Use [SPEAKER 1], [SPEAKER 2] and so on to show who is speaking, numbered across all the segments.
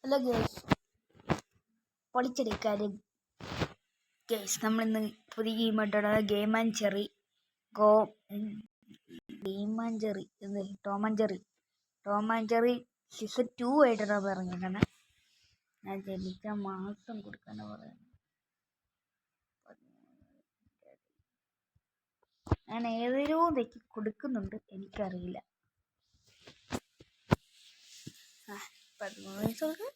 [SPEAKER 1] Hello guys, പൊളിച്ചെടുക്കാരും guys. നമ്മളിന്ന് പുതിയ ഗെയിമായിട്ടാണ് game and cherry Tom and Jerry season 2 ആയിട്ടാണ് പറഞ്ഞിരിക്കുന്നത്. ഞാൻ ജനിച്ച മാസം കൊടുക്കാനാണ് പറയുന്നത്. ഞാൻ ഏതൊരു തെറ്റി കൊടുക്കുന്നുണ്ട്, എനിക്കറിയില്ല. 13 വയസ്സൊക്കെ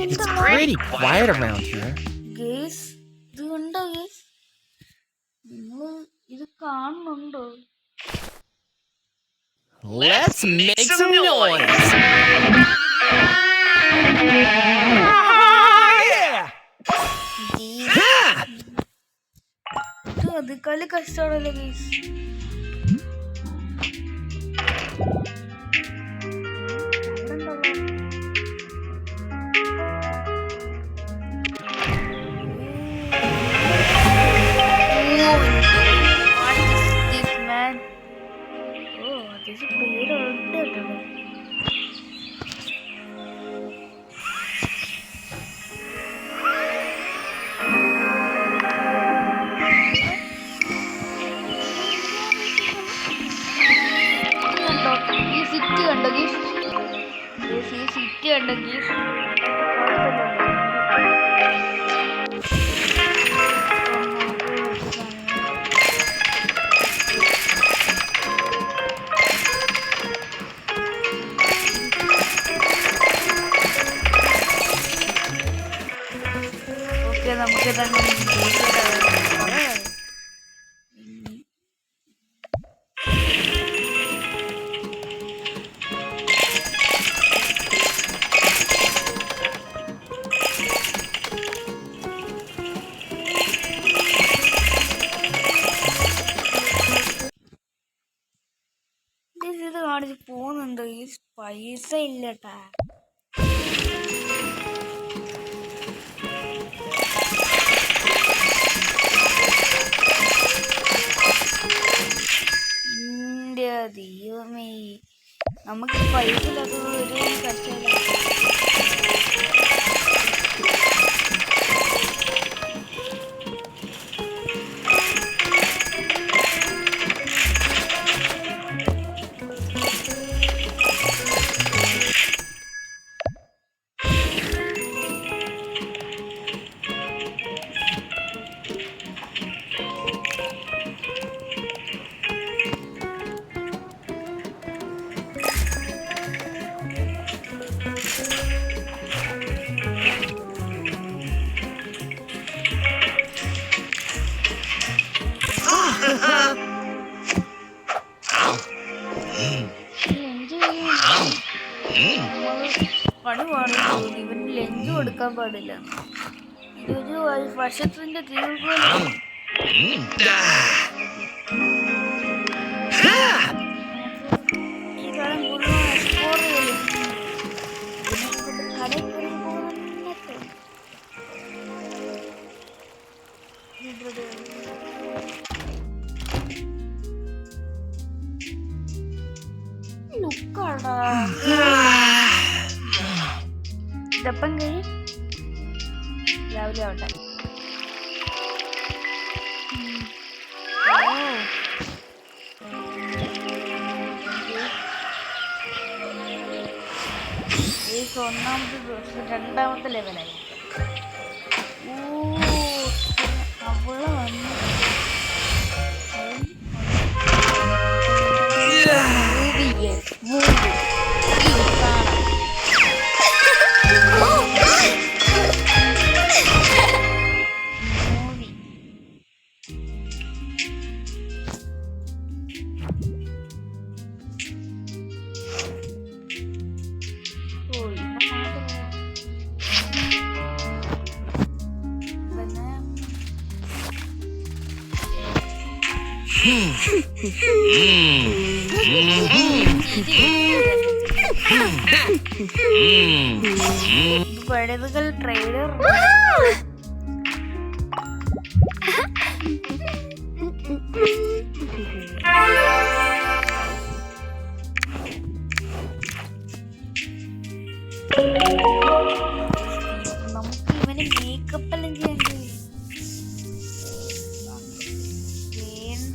[SPEAKER 2] It's pretty quiet around here.
[SPEAKER 1] Guys, ഇത് കണ്ടോ ഗേസ്? നിങ്ങൾ ഇത് കാണുന്നുണ്ടോ?
[SPEAKER 2] Let's make some noise.
[SPEAKER 1] ഇത് അതിക്കാല് കഷ്ടമാണല്ലോ ഗേസ്. നമുക്ക് തന്നെ ഇത് കാണിച്ച് പോകുന്നുണ്ട്. ഈ പൈസ ഇല്ലട്ടാ. ദൈവമേ, നമുക്ക് പൈസ ഇല്ലാത്തത് ഒരു കഷ്ടമില്ല. പണി പാടില്ല, ഇവന് ലഞ്ച് കൊടുക്കാൻ പാടില്ല. ഇതൊരു വർഷത്തിന്റെ തീർച്ചയായും ഈ കാലം കൂടുതൽ എക്സ്പ്ലോർ ചെയ്യലും കടയിൽ കയറി ലുക്കാടാ. ഇതപ്പം കഴിയും രാവിലെ ആവട്ടെ. ഒന്നാമത്തെ ദിവസം രണ്ടാമത്തെ ലെവലായി. അവള് വന്നു പഴയതുകൾ ട്രെയിലർ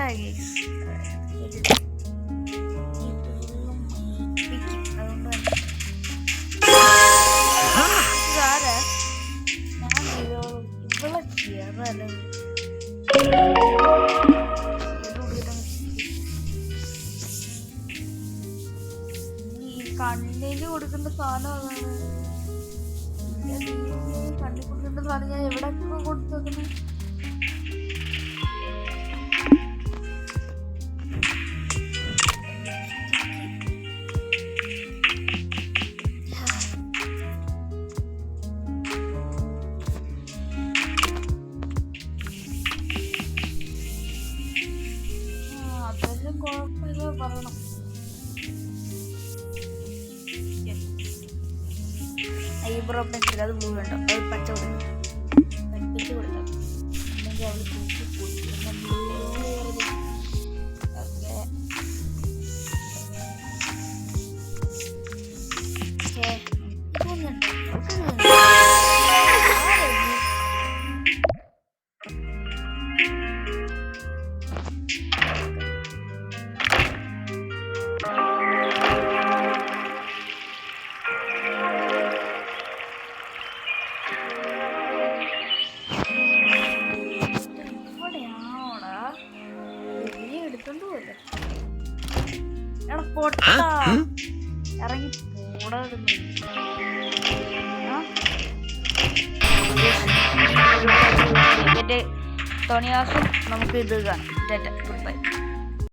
[SPEAKER 1] വേണ്ട guys. അതുകൊണ്ട് ഇതാരാ? ഞാൻ ഇവളെ ചെയ്യാറല്ലോ. ഈ കണ്ണിന് കൊടുക്കേണ്ട സാധനം അതാണ്. കണ്ണിൽ കൊടുക്കേണ്ട സാധനം ഞാൻ എവിടെയൊക്കെ കൊടുത്തു വെക്കുന്നത്. അതെല്ലാം കുഴപ്പമില്ല പറയണം. ഐബ്രോ പെൻസിൽ അത് ബ്ലൂ ഉണ്ടോ? അത് പച്ച കൊടുക്കണം, പഠിപ്പിച്ച് കൊടുക്കാം. അല്ലെങ്കിൽ അവൾ തൂക്കി പോയി ബ്ലൂ. എടുത്തോണ്ട് പോലെ എടാ പൊട്ടാ ഇറങ്ങി പോടാകുന്നു. തോണിയാസം നമുക്ക് ഇത് കാണാം. Good bye.